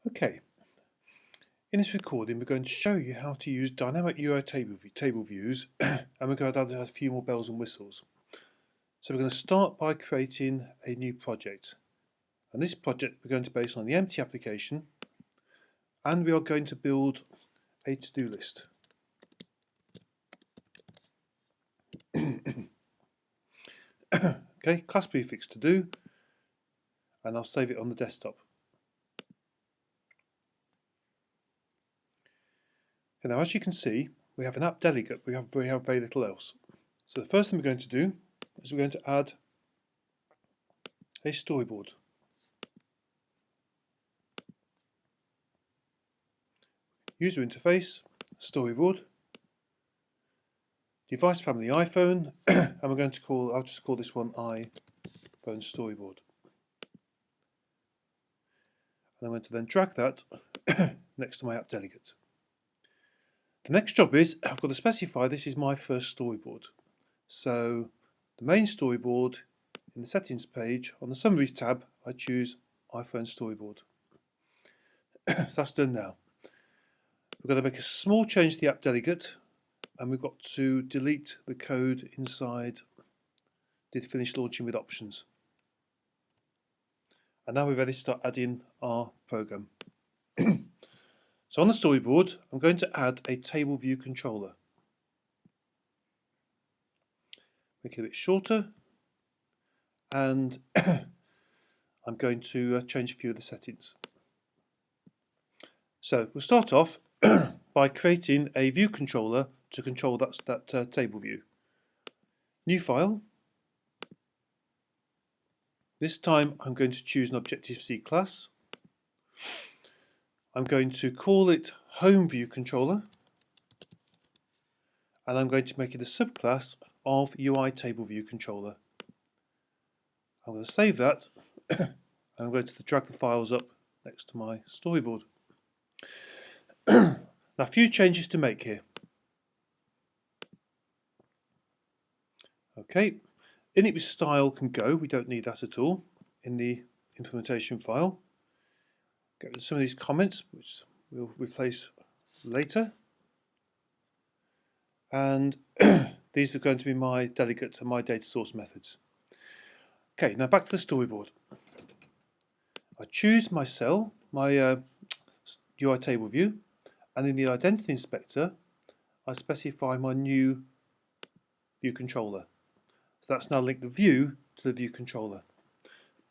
Okay, in this recording we're going to show you how to use dynamic UI table views and we're going to add a few more bells and whistles. So we're going to start by creating a new project, and this project we're going to base on the empty application, and we are going to build a to-do list. Okay, class prefix to do, and I'll save it on the desktop. Okay, now as you can see, we have an app delegate, we have very little else. So the first thing we're going to do is we're going to add a storyboard. User interface, storyboard, device family iPhone, and we're going to I'll just call this one iPhone storyboard. And I'm going to then drag that next to my app delegate. The next job is I've got to specify this is my first storyboard. So the main storyboard in the settings page on the summaries tab, I choose iPhone storyboard. That's done now. We're going to make a small change to the app delegate, and we've got to delete the code inside did finish launching with options. And now we're ready to start adding our program. So on the storyboard, I'm going to add a table view controller. Make it a bit shorter, and I'm going to change a few of the settings. So we'll start off by creating a view controller to control that table view. New file. This time I'm going to choose an Objective-C class. I'm going to call it Home View Controller, and I'm going to make it a subclass of UI Table View Controller. I'm going to save that, and I'm going to drag the files up next to my storyboard. Now a few changes to make here. Okay, init with style can go, we don't need that at all in the implementation file. Get rid of some of these comments, which we'll replace later. And these are going to be my delegate and my data source methods. Okay, now back to the storyboard. I choose my cell, my UI table view, and in the identity inspector, I specify my new view controller. So that's now linked the view to the view controller.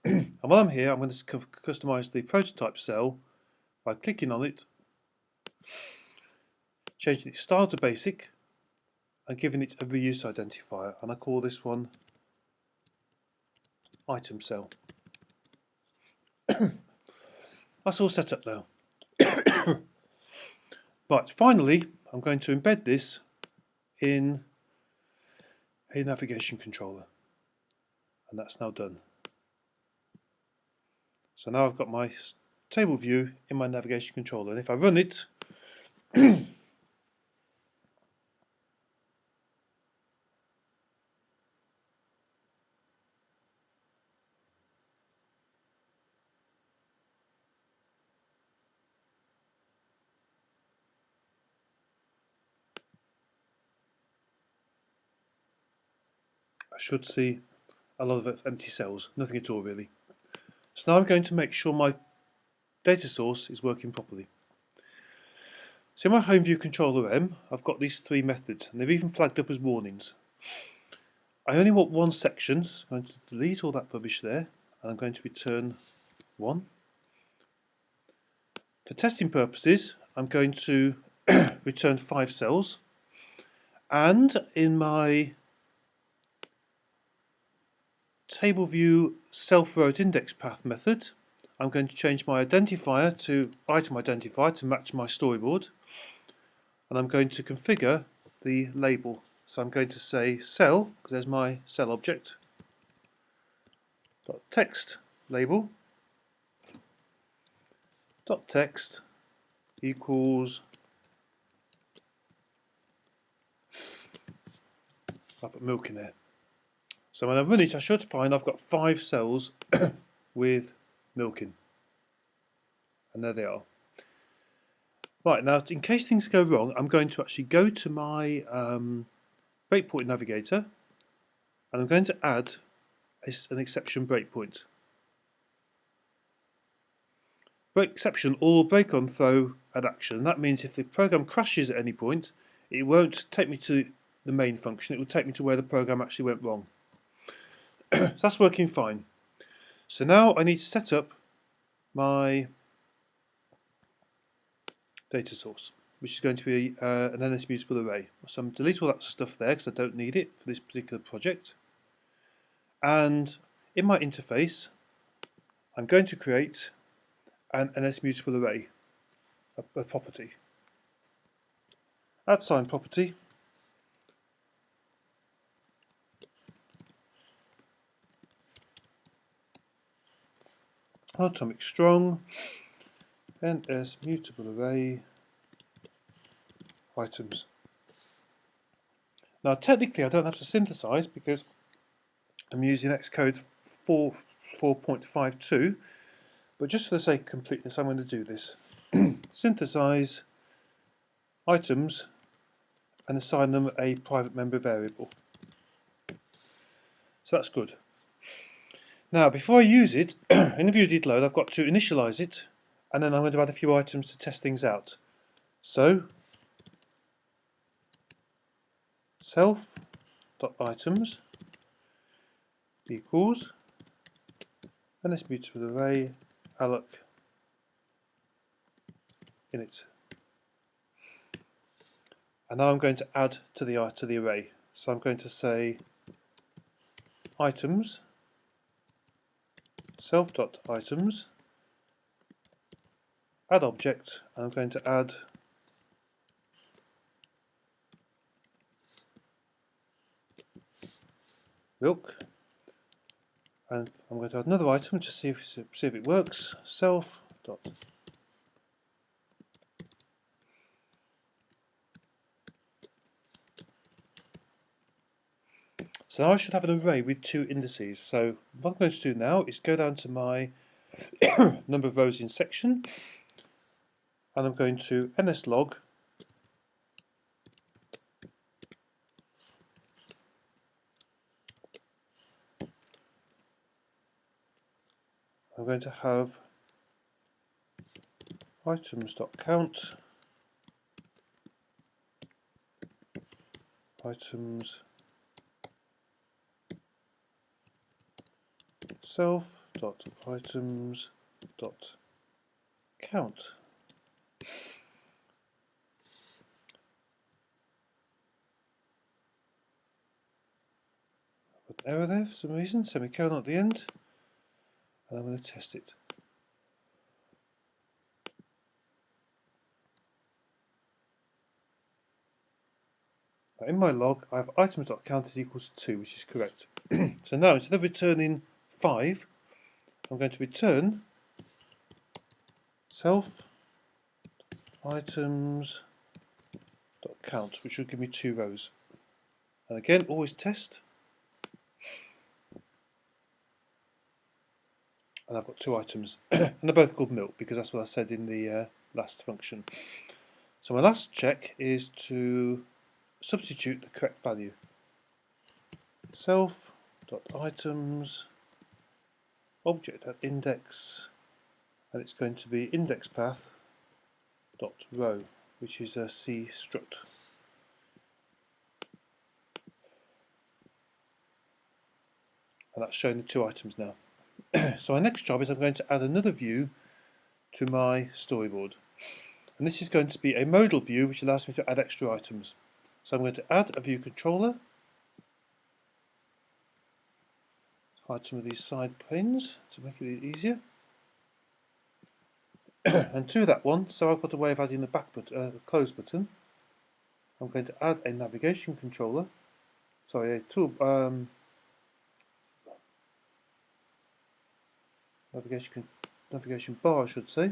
And while I'm here, I'm going to customize the prototype cell by clicking on it, changing its style to basic, and giving it a reuse identifier, and I call this one item cell. That's all set up now. Right, finally, I'm going to embed this in a navigation controller, and that's now done. So now I've got my table view in my navigation controller, and if I run it, I should see a lot of empty cells, nothing at all really. So now I'm going to make sure my data source is working properly. So in my home view controller M, I've got these three methods, and they've even flagged up as warnings. I only want one section, so I'm going to delete all that rubbish there, and I'm going to return 1. For testing purposes, I'm going to return 5 cells, and in my table view self-wrote index path method, I'm going to change my identifier to item identifier to match my storyboard, and I'm going to configure the label. So I'm going to say cell, because there's my cell object, dot text label, dot text equals, I'll put milk in there. So when I run it, I should find I've got 5 cells with milk in. And there they are. Right, now in case things go wrong, I'm going to actually go to my breakpoint navigator, and I'm going to add an exception breakpoint. Exception or break on throw add action. That means if the program crashes at any point, it won't take me to the main function, it will take me to where the program actually went wrong. So that's working fine. So now I need to set up my data source, which is going to be an NS mutable array. So I'm delete all that stuff there because I don't need it for this particular project. And in my interface, I'm going to create an NS mutable array, a property. Add sign property. Atomic strong NS mutable array items. Now technically I don't have to synthesize because I'm using Xcode 4.52, but just for the sake of completeness I'm going to do this. Synthesize items and assign them a private member variable. So that's good. Now before I use it, in the view did load, I've got to initialize it, and then I'm going to add a few items to test things out. So self.items equals NS mutable array alloc init. And now I'm going to add to the array. So I'm going to say items self.items add object, and I'm going to add milk, and I'm going to add another item to see if it works. Self dot So now I should have an array with two indices. So what I'm going to do now is go down to my number of rows in section, and I'm going to nslog I'm going to have items.count items self.items.count. Got an error there for some reason, semicolon at the end, and I'm going to test it. Now in my log, I have items.count is equals to 2, which is correct. So now instead of returning 5, I'm going to return self items.count, which will give me 2 rows. And again, always test. And I've got 2 items, and they're both called milk because that's what I said in the last function. So my last check is to substitute the correct value. Self.items object.index, and it's going to be index path dot row, which is a C struct. And that's showing the 2 items now. So our next job is I'm going to add another view to my storyboard. And this is going to be a modal view which allows me to add extra items. So I'm going to add a view controller. Hide some of these side panes to make it easier. And to that one, so I've got a way of adding the back button, close button. I'm going to add a navigation controller. Sorry, a tool navigation bar, I should say,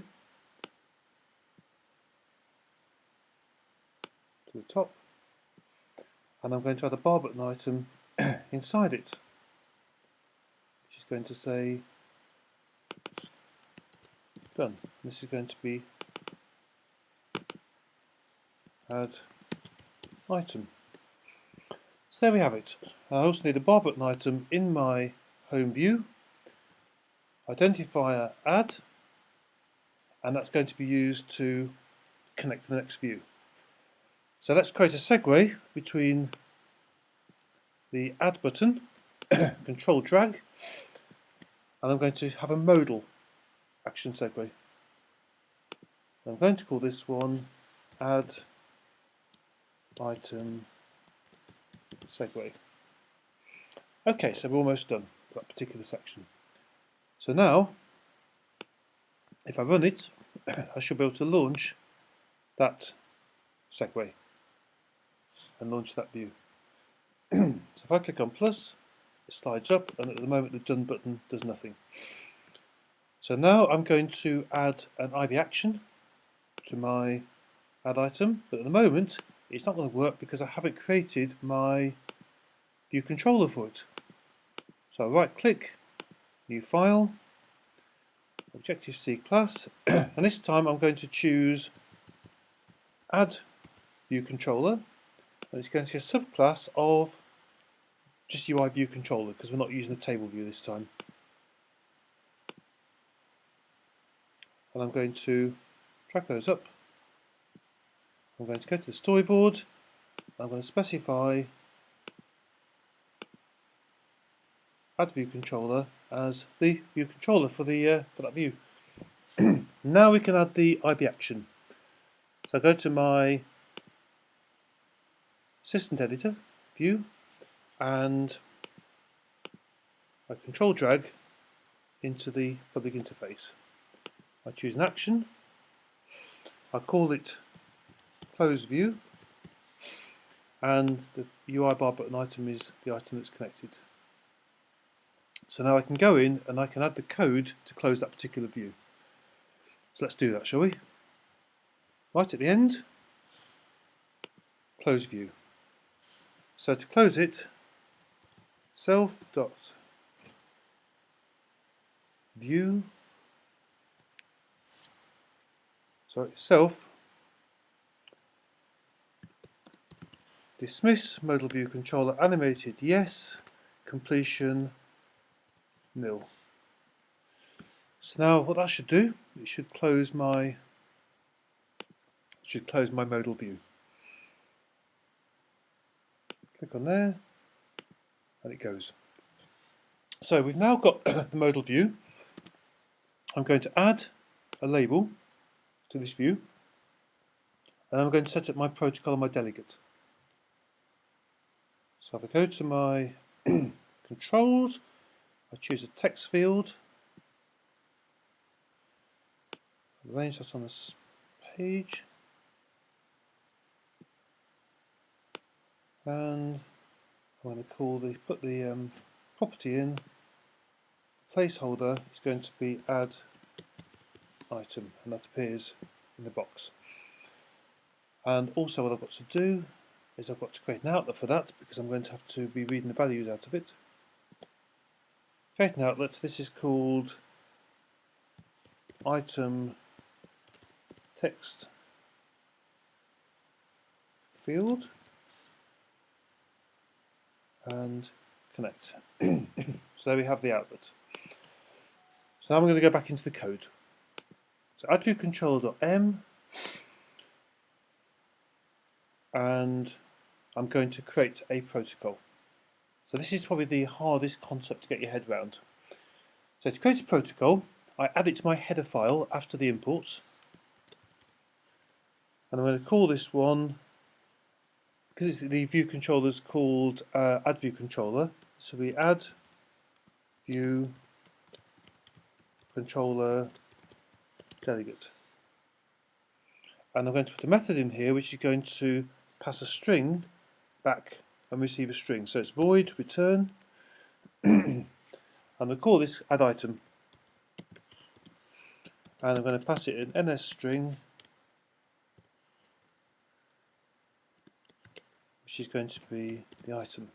to the top. And I'm going to add a bar button item inside it, which is going to say Done. This is going to be add item. So there we have it. I also need a bar button item in my home view, identifier add, and that's going to be used to connect to the next view. So let's create a segue between the add button, control drag, and I'm going to have a modal action segue. I'm going to call this one add item segue. Okay, so we're almost done with that particular section. So now, if I run it, I should be able to launch that segue and launch that view. So if I click on plus, it slides up, and at the moment the done button does nothing. So now I'm going to add an IB action to my add item, but at the moment it's not going to work because I haven't created my view controller for it. So I right click, new file, Objective-C class, and this time I'm going to choose add view controller, and it's going to be a subclass of just UI view controller because we're not using the table view this time. And I'm going to drag those up. I'm going to go to the storyboard. I'm going to specify add view controller as the view controller for that view. Now we can add the IB action. So I go to my assistant editor, view, and I control drag into the public interface. I choose an action. I call it close view, and the UI bar button item is the item that's connected. So now I can go in and I can add the code to close that particular view. So let's do that, shall we? Right at the end, close view. So to close it, self dismiss modal view controller animated yes, completion nil. So now what that should do, it should close my modal view. Click on there and it goes. So we've now got the modal view. I'm going to add a label to this view, and I'm going to set up my protocol and my delegate. So if I go to my controls, I choose a text field, arrange that on this page, and I'm going to put the property in. Placeholder is going to be add item, and that appears in the box. And also what I've got to do is I've got to create an outlet for that because I'm going to have to be reading the values out of it. Create an outlet. This is called item text field and connect. So there we have the outlet. So now I'm going to go back into the code. So add view controller.m, and I'm going to create a protocol. So this is probably the hardest concept to get your head around. So to create a protocol, I add it to my header file after the imports, and I'm going to call this one, because the view controller is called add view controller. So we add view controller delegate, and I'm going to put a method in here which is going to pass a string back and receive a string. So it's void return. I'm going to call this add item, and I'm going to pass it an ns string, which is going to be the item.